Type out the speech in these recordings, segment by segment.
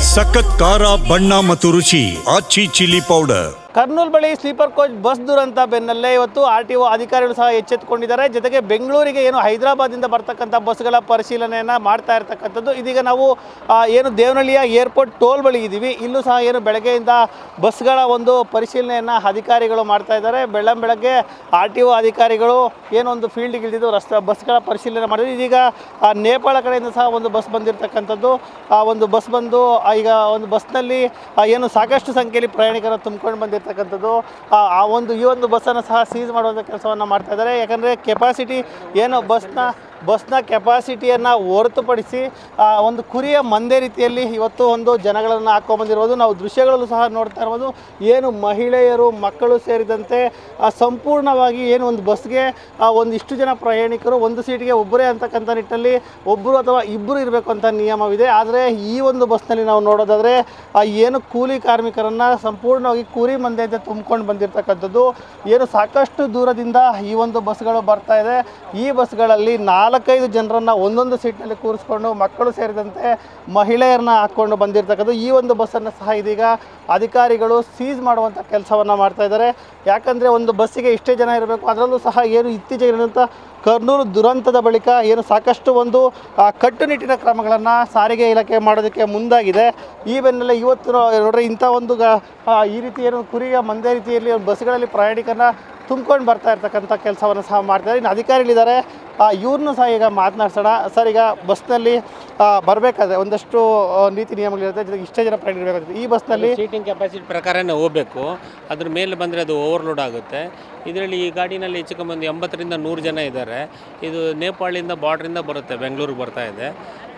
ಸಖತ್ ಖಾರ ಬಣ್ಣ ಮತ್ತು ರುಚಿ ಆಚಿ ಚಿಲ್ಲಿ ಪೌಡರ್. ಕರ್ನೂಲ್ ಬಳಿ ಸ್ಲೀಪರ್ ಕೋಚ್ ಬಸ್ ದುರಂತ ಬೆನ್ನಲ್ಲೇ ಇವತ್ತು RTO ಅಧಿಕಾರಿಗಳು ಸಹ ಎಚ್ಚೆತ್ತುಕೊಂಡಿದ್ದಾರೆ. ಜೊತೆಗೆ ಬೆಂಗಳೂರಿಗೆ ಏನು ಹೈದರಾಬಾದಿಂದ ಬರ್ತಕ್ಕಂಥ ಬಸ್ಗಳ ಪರಿಶೀಲನೆಯನ್ನು ಮಾಡ್ತಾ ಇರ್ತಕ್ಕಂಥದ್ದು. ಇದೀಗ ನಾವು ಏನು ದೇವನಹಳ್ಳಿಯ ಏರ್ಪೋರ್ಟ್ ಟೋಲ್ ಬಳಿ ಇದ್ದೀವಿ. ಇಲ್ಲೂ ಸಹ ಏನು ಬೆಳಗ್ಗೆಯಿಂದ ಬಸ್ಗಳ ಒಂದು ಪರಿಶೀಲನೆಯನ್ನು ಅಧಿಕಾರಿಗಳು ಮಾಡ್ತಾ ಇದ್ದಾರೆ. ಬೆಳಗ್ಗೆ RTO ಅಧಿಕಾರಿಗಳು ಏನೊಂದು ಫೀಲ್ಡ್ಗೆ ಇಳಿದಿದ್ದು ಬಸ್ಗಳ ಪರಿಶೀಲನೆ ಮಾಡಿದ್ರು. ಇದೀಗ ನೇಪಾಳ ಕಡೆಯಿಂದ ಸಹ ಒಂದು ಬಸ್ ಬಂದಿರತಕ್ಕಂಥದ್ದು. ಒಂದು ಬಸ್ ಬಂದು ಈಗ ಒಂದು ಬಸ್ನಲ್ಲಿ ಏನು ಸಾಕಷ್ಟು ಸಂಖ್ಯೆಯಲ್ಲಿ ಪ್ರಯಾಣಿಕರನ್ನು ತುಂಬಿಕೊಂಡು ಬಂದಿರ್ತಕ್ಕಂಥದ್ದು. ಈ ಒಂದು ಬಸ್ಸನ್ನು ಸಹ ಸೀಸ್ ಮಾಡುವಂಥ ಕೆಲಸವನ್ನು ಮಾಡ್ತಾ ಇದ್ದಾರೆ. ಯಾಕಂದರೆ ಕೆಪಾಸಿಟಿ ಏನು ಬಸ್ನ ಕೆಪಾಸಿಟಿಯನ್ನು ಹೊರತುಪಡಿಸಿ ಒಂದು ಕುರಿಯ ಮಂದೆ ರೀತಿಯಲ್ಲಿ ಇವತ್ತು ಒಂದು ಜನಗಳನ್ನು ಹಾಕ್ಕೊಂಬಂದಿರ್ಬೋದು. ನಾವು ದೃಶ್ಯಗಳಲ್ಲೂ ಸಹ ನೋಡ್ತಾ ಇರ್ಬೋದು. ಏನು ಮಹಿಳೆಯರು ಮಕ್ಕಳು ಸೇರಿದಂತೆ ಸಂಪೂರ್ಣವಾಗಿ ಏನು ಒಂದು ಬಸ್ಗೆ ಒಂದಿಷ್ಟು ಜನ ಪ್ರಯಾಣಿಕರು ಒಂದು ಸೀಟಿಗೆ ಒಬ್ಬರೇ ಅಂತಕ್ಕಂಥ ನಿಟ್ಟಿನಲ್ಲಿ ಒಬ್ಬರು ಅಥವಾ ಇಬ್ಬರು ಇರಬೇಕು ಅಂತ ನಿಯಮವಿದೆ. ಆದರೆ ಈ ಒಂದು ಬಸ್ನಲ್ಲಿ ನಾವು ನೋಡೋದಾದರೆ ಏನು ಕೂಲಿ ಕಾರ್ಮಿಕರನ್ನು ಸಂಪೂರ್ಣವಾಗಿ ಕುರಿ ಮಂದೆಯಿಂದ ತುಂಬಿಕೊಂಡು ಬಂದಿರತಕ್ಕಂಥದ್ದು. ಏನು ಸಾಕಷ್ಟು ದೂರದಿಂದ ಈ ಒಂದು ಬಸ್ಗಳು ಬರ್ತಾ ಇದೆ. ಈ ಬಸ್ಗಳಲ್ಲಿ 4-5 ಜನರನ್ನು ಒಂದೊಂದು ಸೀಟ್ನಲ್ಲಿ ಕೂರಿಸ್ಕೊಂಡು ಮಕ್ಕಳು ಸೇರಿದಂತೆ ಮಹಿಳೆಯರನ್ನ ಹಾಕ್ಕೊಂಡು ಬಂದಿರತಕ್ಕಂಥದ್ದು. ಈ ಒಂದು ಬಸ್ಸನ್ನು ಸಹ ಇದೀಗ ಅಧಿಕಾರಿಗಳು ಸೀಸ್ ಮಾಡುವಂಥ ಕೆಲಸವನ್ನು ಮಾಡ್ತಾ ಇದ್ದಾರೆ. ಯಾಕಂದರೆ ಒಂದು ಬಸ್ಸಿಗೆ ಇಷ್ಟೇ ಜನ ಇರಬೇಕು. ಅದರಲ್ಲೂ ಸಹ ಏನು ಇತ್ತೀಚೆಗೆ ಇರುವಂಥ ಕರ್ನೂಲು ದುರಂತದ ಬಳಿಕ ಏನು ಸಾಕಷ್ಟು ಒಂದು ಕಟ್ಟುನಿಟ್ಟಿನ ಕ್ರಮಗಳನ್ನು ಸಾರಿಗೆ ಇಲಾಖೆ ಮಾಡೋದಕ್ಕೆ ಮುಂದಾಗಿದೆ. ಈ ಬೆನ್ನಲ್ಲೇ ಇವತ್ತು ನೋಡ್ರಿ ಇಂಥ ಒಂದು ಈ ರೀತಿ ಏನು ಕುರಿಯ ಮಂದೆ ರೀತಿಯಲ್ಲಿ ಬಸ್ಗಳಲ್ಲಿ ಪ್ರಯಾಣಿಕರನ್ನ ತುಂಬ್ಕೊಂಡು ಬರ್ತಾ ಇರ್ತಕ್ಕಂಥ ಕೆಲಸವನ್ನು ಸಹ ಮಾಡ್ತಾರೆ. ಇನ್ನು ಅಧಿಕಾರಿಗಳಿದ್ದಾರೆ, ಇವ್ರನ್ನೂ ಸಹ ಈಗ ಮಾತನಾಡ್ಸೋಣ. ಸರ್, ಈಗ ಬಸ್ನಲ್ಲಿ ಬರಬೇಕಾದ್ರೆ ಒಂದಷ್ಟು ನೀತಿ ನಿಯಮಗಳಿರುತ್ತೆ. ಜೊತೆಗೆ ಇಷ್ಟೇ ಜನ ಪ್ರಯಾಣಿಕರಾಗುತ್ತೆ. ಈ ಬಸ್ನಲ್ಲಿ ಸೀಟಿಂಗ್ ಕೆಪಾಸಿಟಿ ಪ್ರಕಾರನೇ ಹೋಗಬೇಕು. ಅದ್ರ ಮೇಲೆ ಬಂದರೆ ಅದು ಓವರ್ಲೋಡ್ ಆಗುತ್ತೆ. ಇದರಲ್ಲಿ ಈ ಗಾಡಿನಲ್ಲಿ ಹೆಚ್ಚು ಕಮ್ಮಿ 80ರಿಂದ 100 ಜನ ಇದ್ದಾರೆ. ಇದು ನೇಪಾಳಿಂದ ಬಾರ್ಡ್ರಿಂದ ಬರುತ್ತೆ, ಬೆಂಗಳೂರಿಗೆ ಬರ್ತಾ ಇದೆ.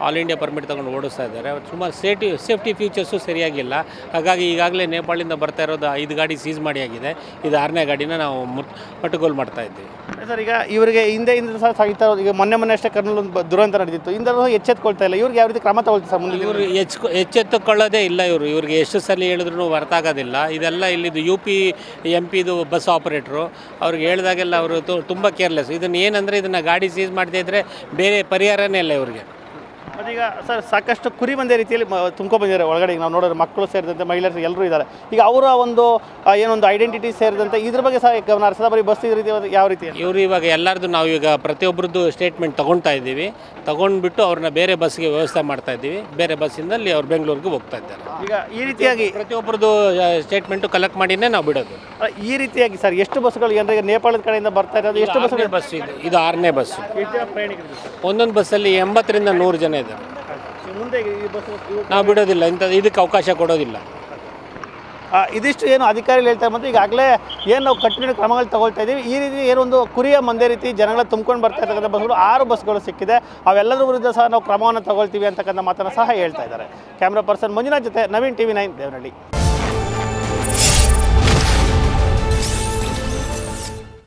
ಆಲ್ ಇಂಡಿಯಾ ಪರ್ಮಿಟ್ ತೊಗೊಂಡು ಓಡಿಸ್ತಾ ಇದ್ದಾರೆ. ಸುಮಾರು ಸೇಫ್ಟಿ ಫೀಚರ್ಸು ಸರಿಯಾಗಿಲ್ಲ. ಹಾಗಾಗಿ ಈಗಾಗಲೇ ನೇಪಾಳಿಂದ ಬರ್ತಾ ಇರೋದು 5 ಗಾಡಿ ಸೀಸ್ ಮಾಡಿ ಆಗಿದೆ. ಇದು 6ನೇ ಗಾಡಿನ ನಾವು ಮಟ್ಟುಗೋಲು ಮಾಡ್ತಾ ಇದ್ದೀವಿ. ಸರ್, ಈಗ ಇವರಿಗೆ ಹಿಂದೆ ಸಹ ಸಾಗಿತಾ ಇರೋದು. ಈಗ ಮೊನ್ನೆ ಅಷ್ಟೇ ಕರ್ನೂಲ್ ಒಂದು ದುರಂತ ನಡೆದಿತ್ತು. ಇಂದಲೂ ಎಚ್ಚೆತ್ಕೊಳ್ತಾ ಇಲ್ಲ. ಇವ್ರಿಗೆ ಯಾವ ರೀತಿ ಕ್ರಮ ತಗೊಳ್ತಾರೆ ಸರ್ ಮುಂದೆ? ಇವರು ಎಚ್ಚೆತ್ತುಕೊಳ್ಳೋದೇ ಇಲ್ಲ. ಇವ್ರಿಗೆ ಎಷ್ಟು ಸಲ ಹೇಳಿದ್ರು ಅರ್ಥ ಆಗೋದಿಲ್ಲ. ಇದೆಲ್ಲ ಇಲ್ಲಿದ್ದು UP MP ಬಸ್ ಆಪರೇಟ್ರು. ಅವ್ರಿಗೆ ಹೇಳಿದಾಗೆಲ್ಲ ಅವರು ತುಂಬ ಕೇರ್ಲೆಸ್. ಇದನ್ನು ಏನಂದರೆ ಇದನ್ನು ಗಾಡಿ ಸೀಸ್ ಮಾಡದೇ ಇದ್ದರೆ ಬೇರೆ ಪರಿಹಾರನೇ ಇಲ್ಲ ಇವ್ರಿಗೆ. ಅದೀಗ ಸರ್ ಸಾಕಷ್ಟು ಕುರಿ ಮಂದೆ ರೀತಿಯಲ್ಲಿ ತುಂಬ್ಕೊಂಡ್ಬಂದಿದ್ದಾರೆ ಒಳಗಡೆ. ನಾವು ನೋಡೋದು ಮಕ್ಕಳು ಸೇರಿದಂತೆ ಮಹಿಳೆಯರು ಎಲ್ಲರೂ ಇದ್ದಾರೆ. ಈಗ ಅವರ ಒಂದು ಏನೊಂದು ಐಡೆಂಟಿಟಿ ಸೇರಿದಂತೆ ಇದ್ರ ಬಗ್ಗೆ ಸಹ ಗಮನ ಹರಿಸಿದ ಬರೀ ಬಸ್ ಇದ್ರ ರೀತಿ ಯಾವ ರೀತಿ ಇವರು ಇವಾಗ ಎಲ್ಲರದ್ದು ನಾವು ಈಗ ಪ್ರತಿಯೊಬ್ಬರದ್ದು ಸ್ಟೇಟ್ಮೆಂಟ್ ತೊಗೊಳ್ತಾ ಇದ್ದೀವಿ. ತೊಗೊಂಡ್ಬಿಟ್ಟು ಅವ್ರನ್ನ ಬೇರೆ ಬಸ್ಗೆ ವ್ಯವಸ್ಥೆ ಮಾಡ್ತಾ ಇದ್ದೀವಿ. ಬೇರೆ ಬಸ್ಸಿಂದಲ್ಲಿ ಅವ್ರು ಬೆಂಗಳೂರಿಗೆ ಹೋಗ್ತಾ ಇದ್ದಾರೆ. ಈಗ ಈ ರೀತಿಯಾಗಿ ಪ್ರತಿಯೊಬ್ಬರದ್ದು ಸ್ಟೇಟ್ಮೆಂಟು ಕಲೆಕ್ಟ್ ಮಾಡಿನೇ ನಾವು ಬಿಡೋದು. ಈ ರೀತಿಯಾಗಿ ಸರ್ ಎಷ್ಟು ಬಸ್ಗಳು ಜನರಿಗೆ ನೇಪಾಳದ ಕಡೆಯಿಂದ ಬರ್ತಾ ಇರೋದು? ಎಷ್ಟು ಬಸ್ ಇದು 6ನೇ ಬಸ್. ಒಂದೊಂದು ಬಸ್ಸಲ್ಲಿ 80ರಿಂದ 100 ಜನ ಇದ್ದಾರೆ. ಮುಂದೆ ಈ ಬಸ್ ನಾವು ಬಿಡೋದಿಲ್ಲ. ಇದಕ್ಕೆ ಅವಕಾಶ ಕೊಡೋದಿಲ್ಲ. ಇದಿಷ್ಟು ಏನು ಅಧಿಕಾರಿಗಳು ಹೇಳ್ತಾರೆ. ಮತ್ತು ಈಗಾಗಲೇ ಏನು ನಾವು ಕಟ್ಟುನಿಟ್ಟಿನ ಕ್ರಮಗಳು ತಗೊಳ್ತಾ ಇದ್ದೀವಿ. ಈ ರೀತಿ ಏನೊಂದು ಕುರಿಯ ಮಂದೆ ರೀತಿ ಜನಗಳ ತುಂಬ್ಕೊಂಡು ಬರ್ತಾ ಇರ್ತಕ್ಕಂಥ ಬಸ್ಗಳು 6 ಬಸ್ಗಳು ಸಿಕ್ಕಿದೆ. ಅವೆಲ್ಲರ ವಿರುದ್ಧ ಸಹ ನಾವು ಕ್ರಮವನ್ನು ತಗೊಳ್ತೀವಿ ಅಂತಕ್ಕಂಥ ಮಾತನ್ನು ಸಹ ಹೇಳ್ತಾ ಇದ್ದಾರೆ. ಕ್ಯಾಮ್ರಾ ಪರ್ಸನ್ ಮಂಜುನಾಥ್ ಜೊತೆ ನವೀನ್ TV9 ದೇವನಹಳ್ಳಿ.